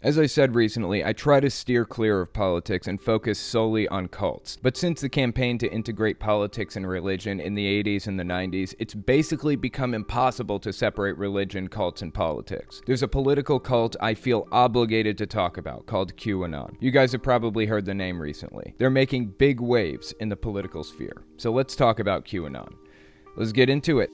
As I said recently, I try to steer clear of politics and focus solely on cults. But since the campaign to integrate politics and religion in the 80s and the 90s, it's basically become impossible to separate religion, cults, and politics. There's a political cult I feel obligated to talk about called QAnon. You guys have probably heard the name recently. They're making big waves in the political sphere. So let's talk about QAnon. Let's get into it.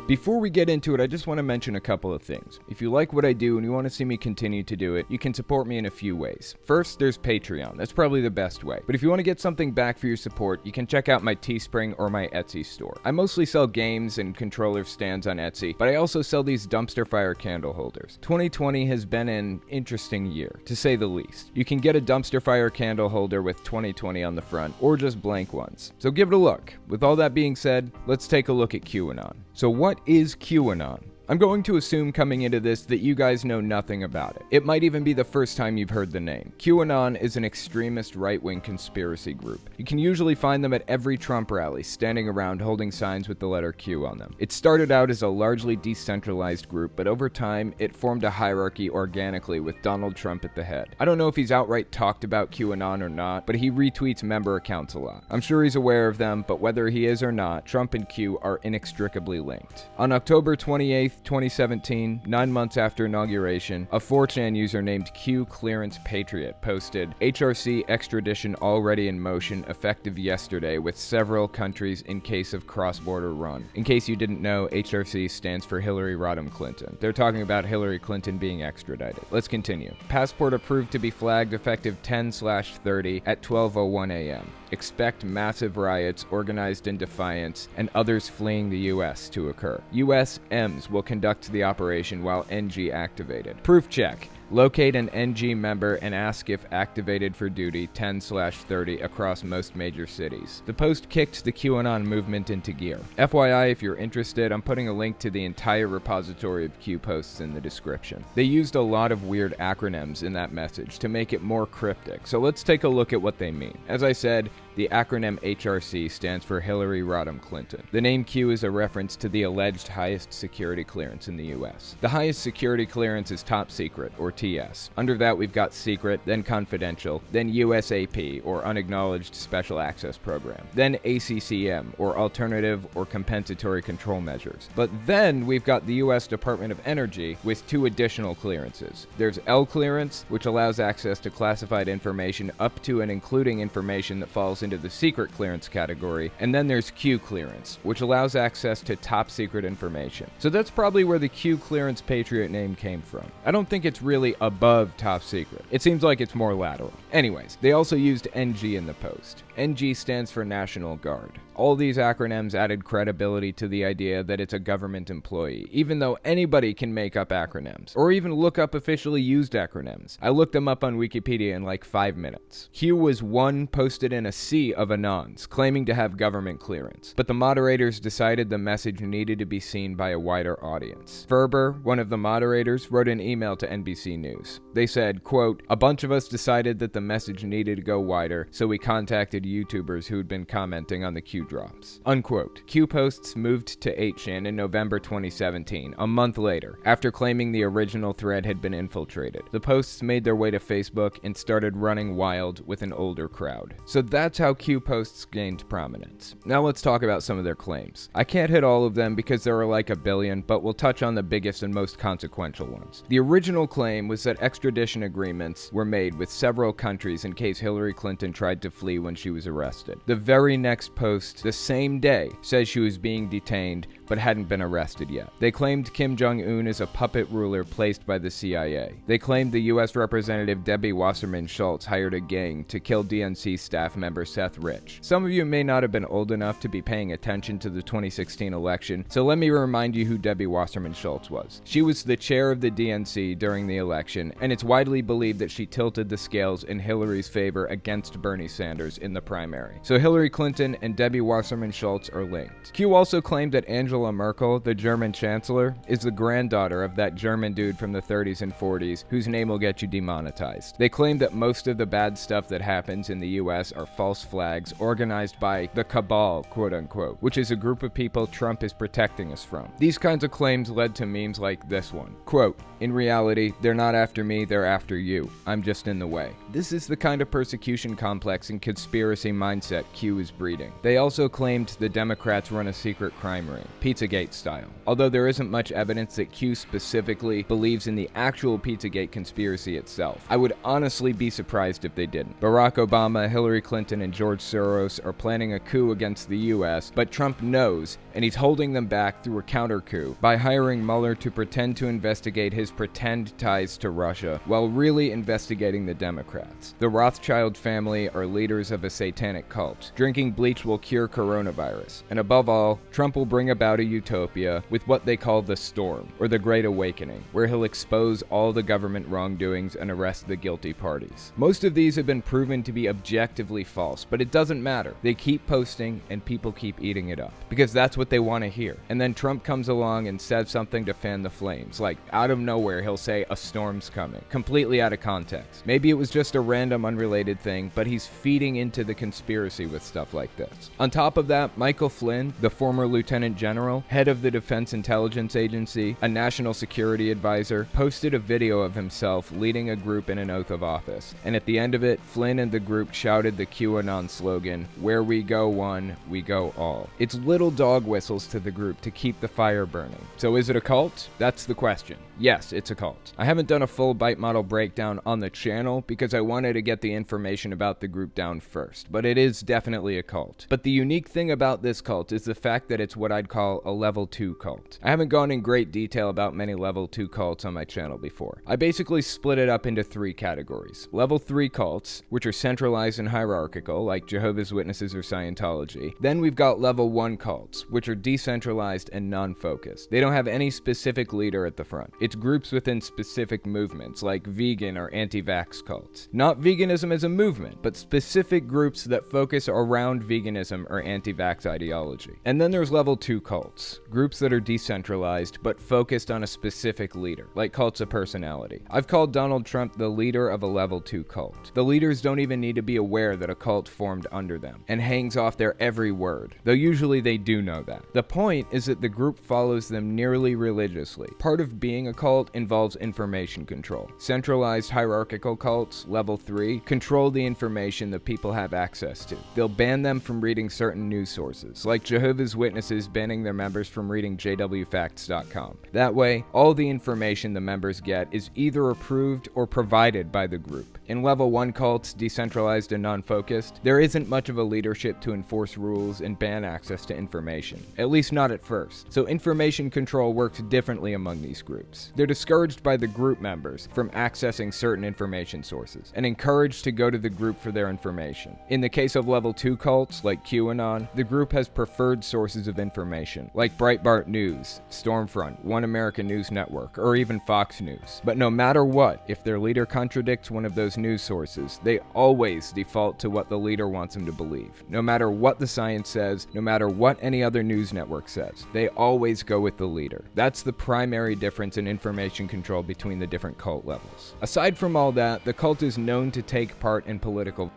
Before we get into it, I just want to mention a couple of things. If you like what I do and you want to see me continue to do it, you can support me in a few ways. First, there's Patreon. That's probably the best way. But if you want to get something back for your support, you can check out my Teespring or my Etsy store. I mostly sell games and controller stands on Etsy, but I also sell these dumpster fire candle holders. 2020 has been an interesting year, to say the least. You can get a dumpster fire candle holder with 2020 on the front, or just blank ones. So give it a look. With all that being said, let's take a look at QAnon. So what is QAnon? I'm going to assume coming into this that you guys know nothing about it. It might even be the first time you've heard the name. QAnon is an extremist right-wing conspiracy group. You can usually find them at every Trump rally, standing around holding signs with the letter Q on them. It started out as a largely decentralized group, but over time, it formed a hierarchy organically with Donald Trump at the head. I don't know if he's outright talked about QAnon or not, but he retweets member accounts a lot. I'm sure he's aware of them, but whether he is or not, Trump and Q are inextricably linked. On October 28th, 2017, 9 months after inauguration, a 4chan user named Q Clearance Patriot posted, HRC extradition already in motion, effective yesterday, with several countries in case of cross-border run. In case you didn't know, HRC stands for Hillary Rodham Clinton. They're talking about Hillary Clinton being extradited. Let's continue. Passport approved to be flagged effective 10/30 at 12:01 a.m. Expect massive riots organized in defiance and others fleeing the U.S. to occur. U.S. EMS will conduct the operation while NG activated. Proof check. Locate an NG member and ask if activated for duty 10/30 across most major cities. The post kicked the QAnon movement into gear. FYI, if you're interested, I'm putting a link to the entire repository of Q posts in the description. They used a lot of weird acronyms in that message to make it more cryptic, so let's take a look at what they mean. As I said, the acronym HRC stands for Hillary Rodham Clinton. The name Q is a reference to the alleged highest security clearance in the US. The highest security clearance is top secret, or TS. Under that, we've got secret, then confidential, then USAP, or unacknowledged special access program, then ACCM, or alternative or compensatory control measures. But then we've got the US Department of Energy with 2 additional clearances. There's L clearance, which allows access to classified information up to and including information that falls into the secret clearance category, and then there's Q clearance, which allows access to top secret information. So that's probably where the Q Clearance Patriot name came from. I don't think it's really above top secret. It seems like it's more lateral. Anyways, they also used NG in the post. NG stands for National Guard. All these acronyms added credibility to the idea that it's a government employee, even though anybody can make up acronyms, or even look up officially used acronyms. I looked them up on Wikipedia in like 5 minutes. Q was one posted in a sea of anons, claiming to have government clearance, but the moderators decided the message needed to be seen by a wider audience. Ferber, one of the moderators, wrote an email to NBC News. They said, quote, "A bunch of us decided that the message needed to go wider, so we contacted YouTubers who had been commenting on the Q drops." Unquote. Q posts moved to 8chan in November 2017, a month later, after claiming the original thread had been infiltrated. The posts made their way to Facebook and started running wild with an older crowd. So that's how Q posts gained prominence. Now let's talk about some of their claims. I can't hit all of them because there are like a billion, but we'll touch on the biggest and most consequential ones. The original claim was that extradition agreements were made with several countries in case Hillary Clinton tried to flee when she was arrested. The very next post, the same day, says she was being detained but hadn't been arrested yet. They claimed Kim Jong-un is a puppet ruler placed by the CIA. They claimed the U.S. Representative Debbie Wasserman Schultz hired a gang to kill DNC staff member Seth Rich. Some of you may not have been old enough to be paying attention to the 2016 election, so let me remind you who Debbie Wasserman Schultz was. She was the chair of the DNC during the election, and it's widely believed that she tilted the scales in Hillary's favor against Bernie Sanders in the primary. So Hillary Clinton and Debbie Wasserman Schultz are linked. Q also claimed that Angela Merkel, the German chancellor, is the granddaughter of that German dude from the 30s and 40s whose name will get you demonetized. They claim that most of the bad stuff that happens in the US are false false flags organized by the cabal, quote unquote, which is a group of people Trump is protecting us from. These kinds of claims led to memes like this one. Quote, "In reality, they're not after me, they're after you. I'm just in the way." This is the kind of persecution complex and conspiracy mindset Q is breeding. They also claimed the Democrats run a secret crime ring, Pizzagate style. Although there isn't much evidence that Q specifically believes in the actual Pizzagate conspiracy itself. I would honestly be surprised if they didn't. Barack Obama, Hillary Clinton, and George Soros are planning a coup against the US, but Trump knows, and he's holding them back through a counter coup by hiring Mueller to pretend to investigate his pretend ties to Russia while really investigating the Democrats. The Rothschild family are leaders of a satanic cult. Drinking bleach will cure coronavirus. And above all, Trump will bring about a utopia with what they call the Storm, or the Great Awakening, where he'll expose all the government wrongdoings and arrest the guilty parties. Most of these have been proven to be objectively false, but it doesn't matter. They keep posting and people keep eating it up, because that's what they want to hear. And then Trump comes along and says something to fan the flames. Like, out of nowhere, he'll say a storm's coming, completely out of context. Maybe it was just a random unrelated thing, but he's feeding into the conspiracy with stuff like this. On top of that, Michael Flynn, the former lieutenant general, head of the Defense Intelligence Agency, a national security advisor, posted a video of himself leading a group in an oath of office. And at the end of it, Flynn and the group shouted the QAnon slogan, "Where we go one, we go all." It's little dog whistles to the group to keep the fire burning. So is it a cult? That's the question. Yes, it's a cult. I haven't done a full byte model breakdown on the channel because I wanted to get the information about the group down first, but it is definitely a cult. But the unique thing about this cult is the fact that it's what I'd call a level 2 cult. I haven't gone in great detail about many level 2 cults on my channel before. I basically split it up into 3 categories. Level 3 cults, which are centralized and hierarchical, like Jehovah's Witnesses or Scientology. Then we've got level 1 cults, which are decentralized and non-focused. They don't have any specific leader at the front. It's groups within specific movements, like vegan or anti-vax cults. Not veganism as a movement, but specific groups that focus around veganism or anti-vax ideology. And then there's level 2 cults, groups that are decentralized but focused on a specific leader, like cults of personality. I've called Donald Trump the leader of a level 2 cult. The leaders don't even need to be aware that a cult formed under them and hangs off their every word, though usually they do know that. The point is that the group follows them nearly religiously. Part of being a cult involves information control. Centralized hierarchical cults, level 3, control the information that people have access to. They'll ban them from reading certain news sources, like Jehovah's Witnesses banning their members from reading jwfacts.com. That way, all the information the members get is either approved or provided by the group. In level 1 cults, decentralized and non-focused, there isn't much of a leadership to enforce rules and ban access to information, at least not at first. So information control works differently among these groups. They're discouraged by the group members from accessing certain information sources and encouraged to go to the group for their information. In the case of level 2 cults, like QAnon, the group has preferred sources of information, like Breitbart News, Stormfront, One American News Network, or even Fox News. But no matter what, if their leader contradicts one of those news sources, they always default to what the leader wants them to believe. No matter what the science says, no matter what any other news network says, they always go with the leader. That's the primary difference in information control between the different cult levels. Aside from all that, the cult is known to take part in political.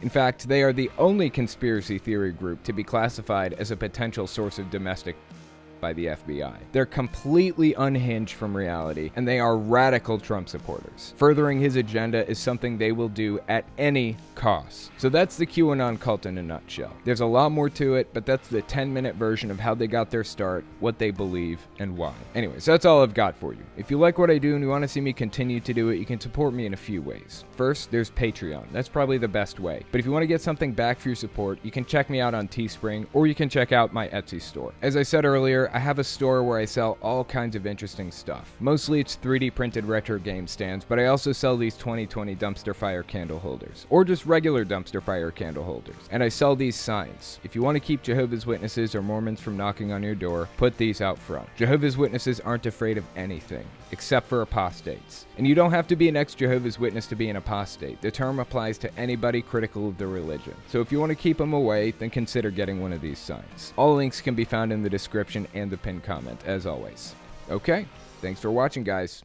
In fact, they are the only conspiracy theory group to be classified as a potential source of domestic by the FBI. They're completely unhinged from reality, and they are radical Trump supporters. Furthering his agenda is something they will do at any cost. So that's the QAnon cult in a nutshell. There's a lot more to it, but that's the 10-minute version of how they got their start, what they believe, and why. Anyways, that's all I've got for you. If you like what I do and you want to see me continue to do it, you can support me in a few ways. First, there's Patreon. That's probably the best way. But if you want to get something back for your support, you can check me out on Teespring, or you can check out my Etsy store. As I said earlier, I have a store where I sell all kinds of interesting stuff. Mostly it's 3D printed retro game stands, but I also sell these 2020 dumpster fire candle holders, or just regular dumpster fire candle holders. And I sell these signs. If you want to keep Jehovah's Witnesses or Mormons from knocking on your door, put these out front. Jehovah's Witnesses aren't afraid of anything, except for apostates. And you don't have to be an ex-Jehovah's Witness to be an apostate. The term applies to anybody critical of the religion. So if you want to keep them away, then consider getting one of these signs. All links can be found in the description and the pinned comment, as always. Okay, thanks for watching, guys.